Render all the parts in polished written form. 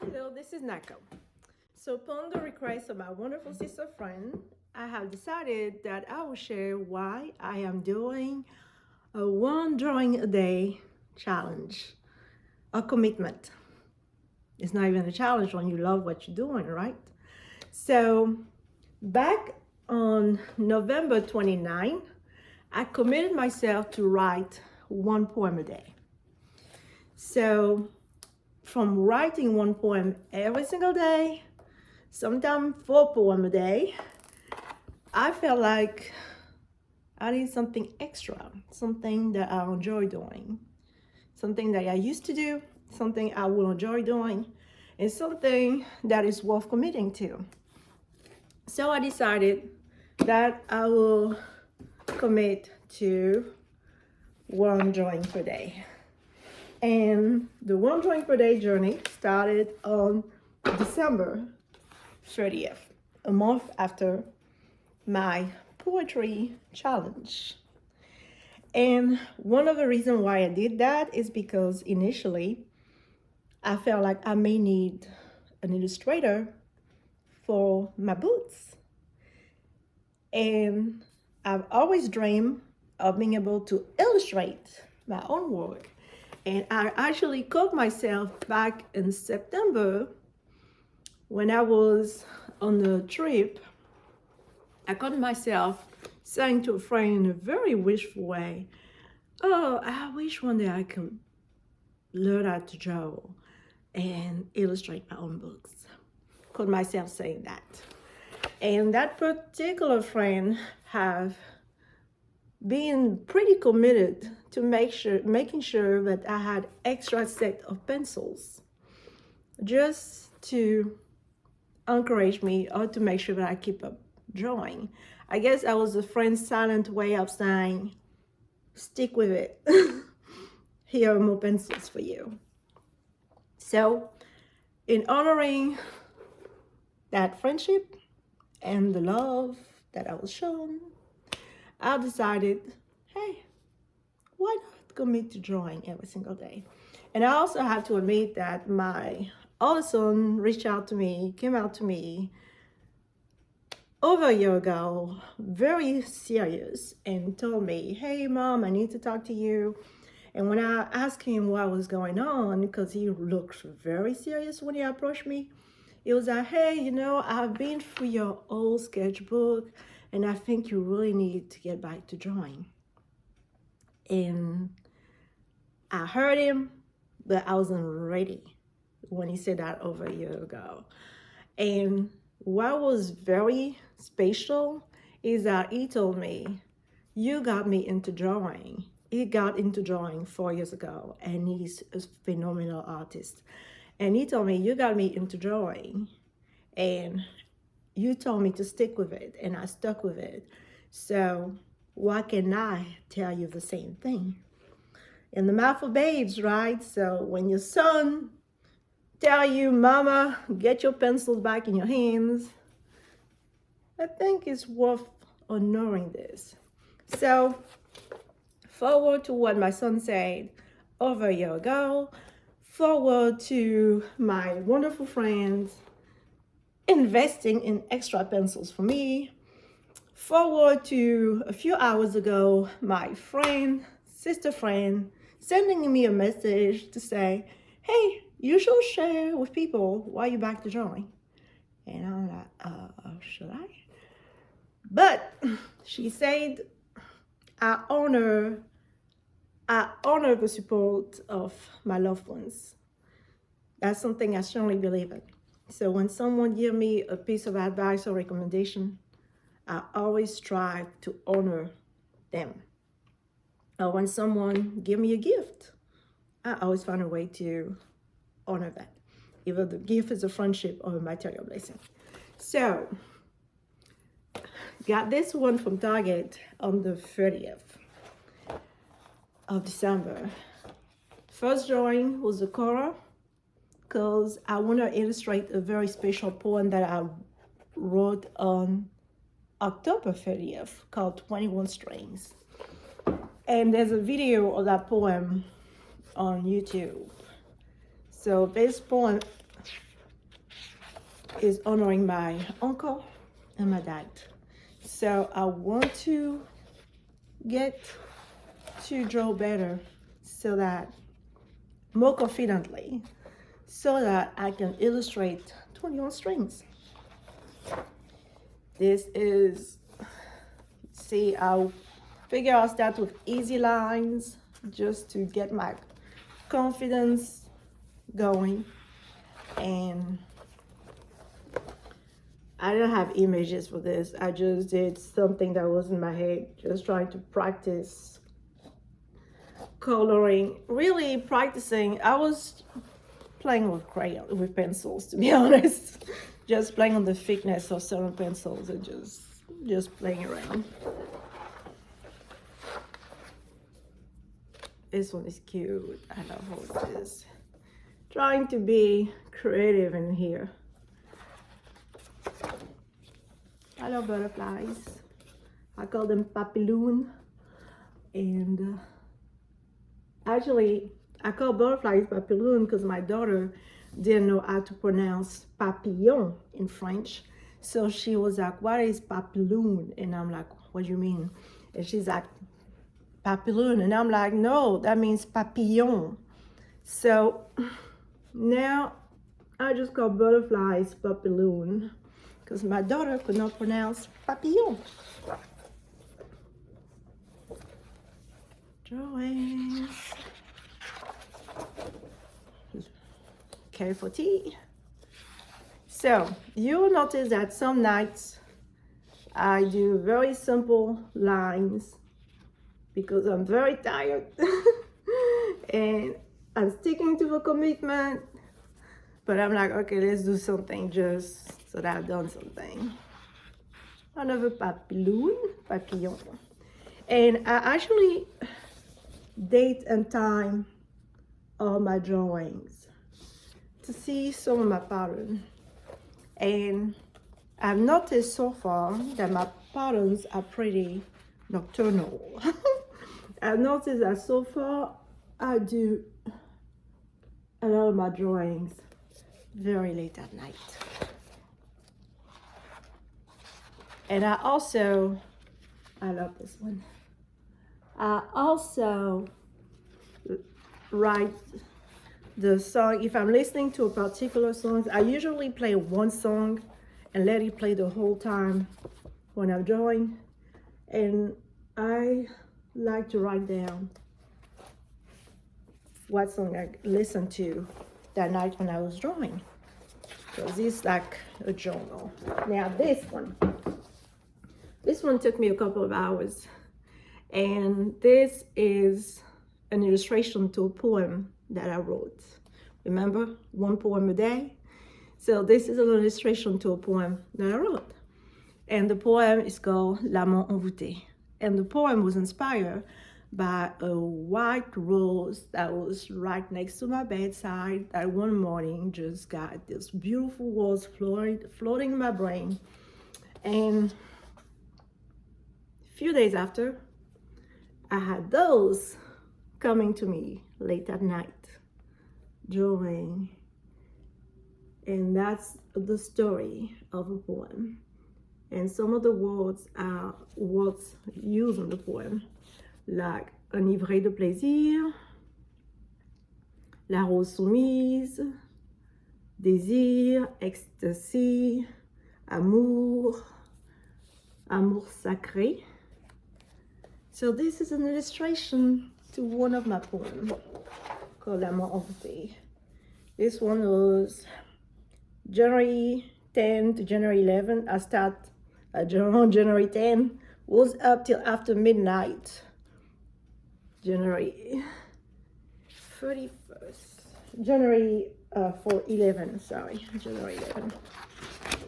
Hello, this is N'nako. So, upon the request of my wonderful sister friend, I have decided that I will share why I am doing a one drawing a day challenge, a commitment. It's not even a challenge when you love what you're doing, right? So, back on November 29, I committed myself to write one poem a day. So, from writing one poem every single day, sometimes 4 poems a day, I felt like I need something extra, something that I enjoy doing, something that I used to do, something I will enjoy doing, and something that is worth committing to. So I decided that I will commit to one drawing per day. And the one drawing per day journey started on December 30th, a month after my poetry challenge. And one of the reasons why I did that is because initially I felt like I may need an illustrator for my books. And I've always dreamed of being able to illustrate my own work. And I actually caught myself back in September when I was on a trip. I caught myself saying to a friend in a very wishful way, "Oh, I wish one day I could learn how to draw and illustrate my own books." Caught myself saying that. And that particular friend have been pretty committed to making sure that I had extra set of pencils just to encourage me or to make sure that I keep up drawing. I guess that was a friend's silent way of saying, stick with it. Here are more pencils for you. So, in honoring that friendship and the love that I was shown, I decided, hey, why not commit to drawing every single day? And I also have to admit that my older son reached out to me, came out to me over a year ago, very serious, and told me, hey, Mom, I need to talk to you. And when I asked him what was going on, because he looked very serious when he approached me, it was like, hey, I've been through your old sketchbook, and I think you really need to get back to drawing. And I heard him, but I wasn't ready when he said that over a year ago. And what was very special is that he told me, you got me into drawing. He got into drawing 4 years ago, and he's a phenomenal artist. And he told me, you got me into drawing, and you told me to stick with it, and I stuck with it. So why can I tell you the same thing? In the mouth of babes, right? So when your son tell you, Mama, get your pencils back in your hands, I think it's worth honoring this. So forward to what my son said over a year ago, forward to my wonderful friends investing in extra pencils for me, forward to a few hours ago, my sister friend, sending me a message to say, hey, you should share with people why you're back to drawing. And I'm like, should I? But she said, I honor the support of my loved ones. That's something I strongly believe in. So when someone gives me a piece of advice or recommendation, I always strive to honor them. Or when someone gives me a gift, I always find a way to honor that. Either the gift is a friendship or a material blessing. So, got this one from Target on the 30th of December. First drawing was a cover, because I want to illustrate a very special poem that I wrote on October 30th called 21 Strings. And there's a video of that poem on YouTube. So this poem is honoring my uncle and my dad. So I want to get to draw better so that more confidently, so that I can illustrate 21 strings. This is, see, I'll figure I'll start with easy lines just to get my confidence going. And I don't have images for this. I just did something that was in my head, just trying to practice coloring, really practicing. I was playing with crayon, with pencils, to be honest. Just playing on the thickness of certain pencils and just playing around. This one is cute. I love how it is. Trying to be creative in here. I love butterflies. I call them papillon. And actually, I call butterflies papillon because my daughter didn't know how to pronounce papillon in French. So she was like, what is papillon? And I'm like, what do you mean? And she's like, papillon. And I'm like, no, that means papillon. So now I just call butterflies papillon because my daughter could not pronounce papillon. Drawings. Careful tea. So you'll notice that some nights I do very simple lines because I'm very tired and I'm sticking to the commitment, but I'm like, okay, let's do something just so that I've done something. Another papillon. And I actually date and time all my drawings to see some of my pattern. And I've noticed so far that my patterns are pretty nocturnal. I've noticed that so far I do a lot of my drawings very late at night. And I love this one. I also write the song. If I'm listening to a particular song, I usually play one song and let it play the whole time when I'm drawing. And I like to write down what song I listened to that night when I was drawing, because it's like a journal. Now this one took me a couple of hours, and this is an illustration to a poem that I wrote. Remember, one poem a day? So this is an illustration to a poem that I wrote. And the poem is called L'amant envoûté. And the poem was inspired by a white rose that was right next to my bedside that one morning just got this beautiful rose floating in my brain. And a few days after, I had those coming to me late at night, drawing. And that's the story of a poem. And some of the words are words used in the poem, like enivré de plaisir, la rose soumise, désir, ecstasy, amour, amour sacré. So this is an illustration to one of my poems called L'amant envoûté. This one was January 10 to January 11. I start on January 10, was up till after midnight. January 31st. January 11, sorry, January 11.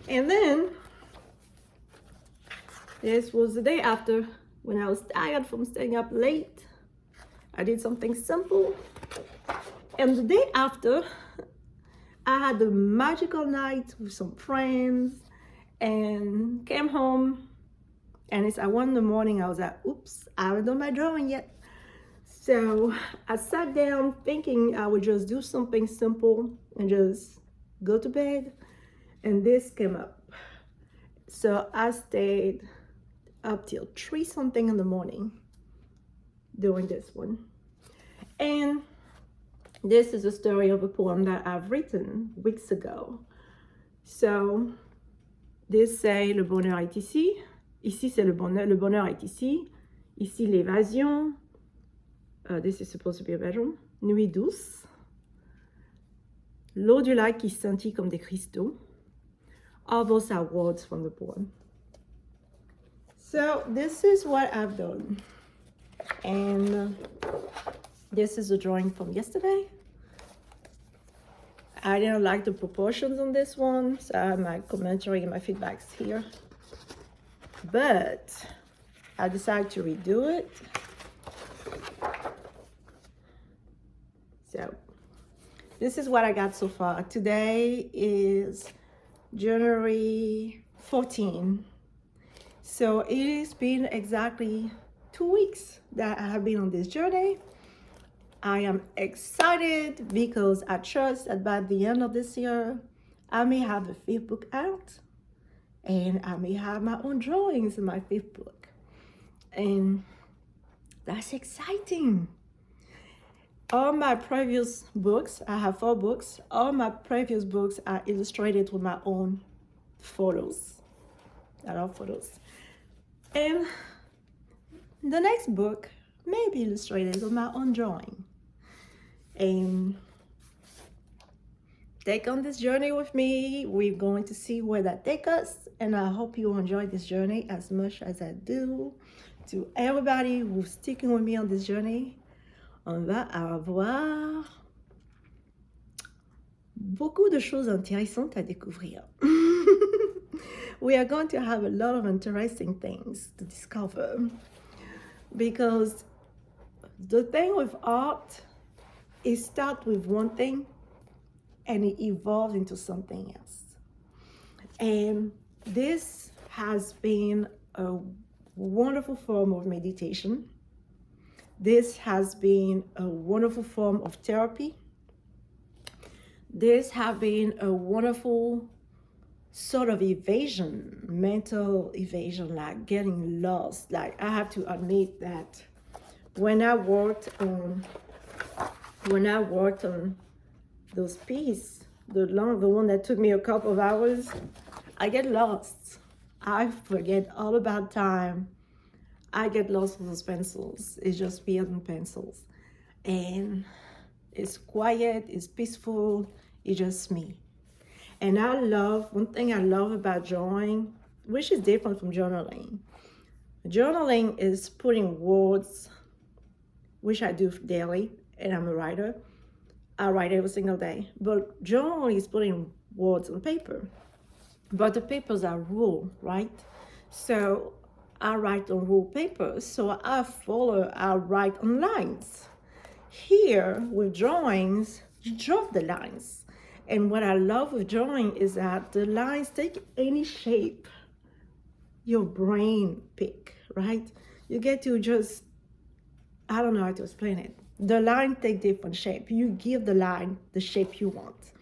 And then this was the day after, when I was tired from staying up late. I did something simple. And the day after, I had a magical night with some friends and came home. And it's at 1 in the morning, I was like, oops, I haven't done my drawing yet. So I sat down thinking I would just do something simple and just go to bed. and this came up. So I stayed up till 3 something in the morning doing this one. And this is a story of a poem that I've written weeks ago. So this say le bonheur est ici. Ici c'est le bonheur est ici. Ici l'évasion. This is supposed to be a bedroom. Nuit douce. L'eau du lac qui scintille comme des cristaux. All those are words from the poem. So this is what I've done. And this is a drawing from yesterday. I didn't like the proportions on this one, so I have my commentary and my feedbacks here. But I decided to redo it. So this is what I got so far. Today is January 14. So it has been exactly 2 weeks that I have been on this journey. I am excited because I trust that by the end of this year, I may have the 5th book out, and I may have my own drawings in my 5th book. And that's exciting. All my previous books, I have 4 books, all my previous books are illustrated with my own photos. I love photos. And the next book may be illustrated with my own drawing. And take on this journey with me. We're going to see where that takes us, and I hope you enjoy this journey as much as I do. To everybody who's sticking with me on this journey, on va avoir beaucoup de choses intéressantes à découvrir. We are going to have a lot of interesting things to discover, because the thing with art, it starts with one thing and it evolves into something else. And this has been a wonderful form of meditation. This has been a wonderful form of therapy. This has been a wonderful sort of evasion, mental evasion, like getting lost. Like, I have to admit that when I worked on those pieces, the one that took me a couple of hours, I get lost. I forget all about time. I get lost with those pencils. It's just pen and pencils. And it's quiet, it's peaceful, it's just me. And one thing I love about drawing, which is different from journaling. Journaling is putting words, which I do daily, and I'm a writer. I write every single day. But journaling is putting words on paper. But the papers are ruled, right? So I write on ruled paper. So I write on lines. Here, with drawings, you draw the lines. And what I love with drawing is that the lines take any shape your brain pick, right? You get to just, I don't know how to explain it. The line take different shape. You give the line the shape you want.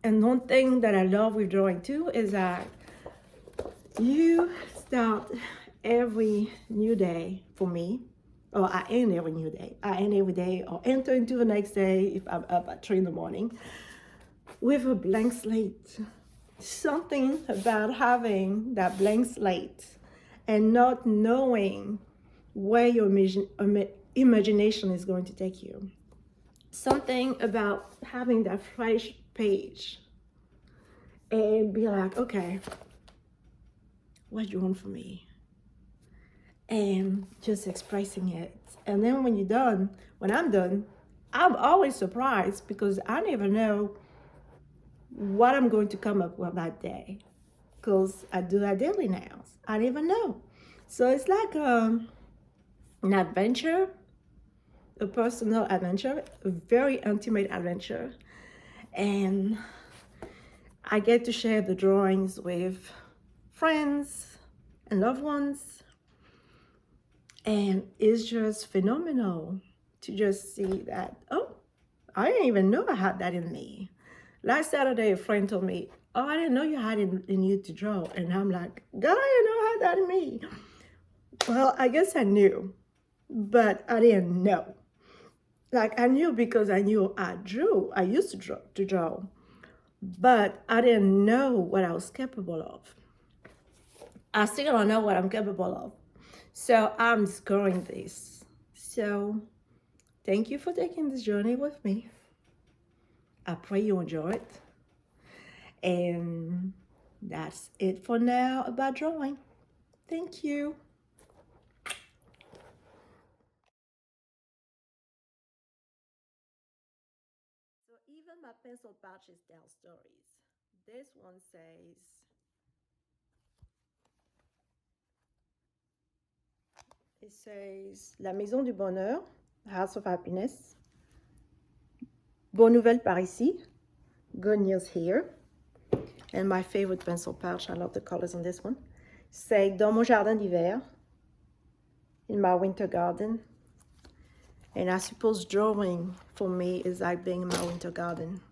And one thing that I love with drawing too is that you start every new day for me, or I end every new day. I end every day or enter into the next day if I'm up at 3 in the morning with a blank slate. Something about having that blank slate and not knowing where your imagination is going to take you. Something about having that fresh page and be like, okay, what do you want from me? And just expressing it. And then when I'm done, I'm always surprised because I never know what I'm going to come up with that day, because I do that daily now. I don't even know. So it's like an adventure, a personal adventure, a very intimate adventure. And I get to share the drawings with friends and loved ones. And it's just phenomenal to just see that, oh, I didn't even know I had that in me. Last Saturday, a friend told me, oh, I didn't know you had it in you to draw. And I'm like, God, I know how that in me. Well, I guess I knew, but I didn't know. Like, I knew because I knew I drew. I used to draw, but I didn't know what I was capable of. I still don't know what I'm capable of. So I'm discovering this. So thank you for taking this journey with me. I pray you enjoy it. And that's it for now about drawing. Thank you. So even my pencil pouches tell stories. This one says, it says La Maison du Bonheur, House of Happiness. Bonne nouvelle par ici. Good news here. And my favorite pencil pouch, I love the colors on this one. Say Dans mon jardin d'hiver, in my winter garden. And I suppose drawing for me is like being in my winter garden.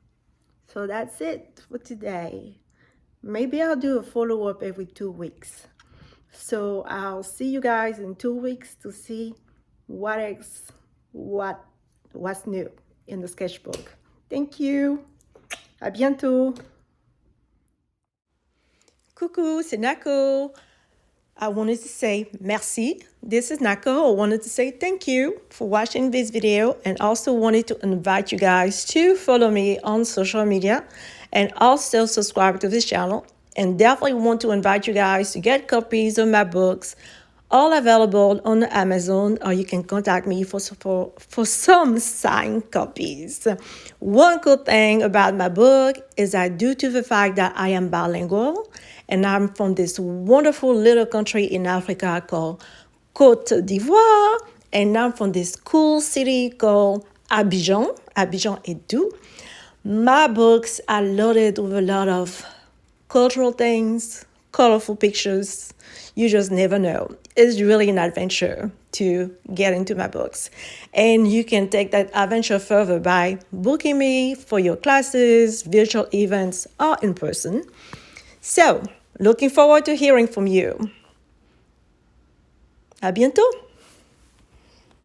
So that's it for today. Maybe I'll do a follow-up every 2 weeks. So I'll see you guys in 2 weeks to see what's new in the sketchbook. Thank you. À bientôt. Coucou, c'est N'nako. I wanted to say merci. This is N'nako. I wanted to say thank you for watching this video, and also wanted to invite you guys to follow me on social media and also subscribe to this channel. And definitely want to invite you guys to get copies of my books, all available on Amazon, or you can contact me for some signed copies. One good thing about my book is that due to the fact that I am bilingual and I'm from this wonderful little country in Africa called Côte d'Ivoire, and I'm from this cool city called Abidjan et Doux, my books are loaded with a lot of cultural things, colorful pictures. You just never know. It's really an adventure to get into my books. And you can take that adventure further by booking me for your classes, virtual events, or in person. So, looking forward to hearing from you. À bientôt!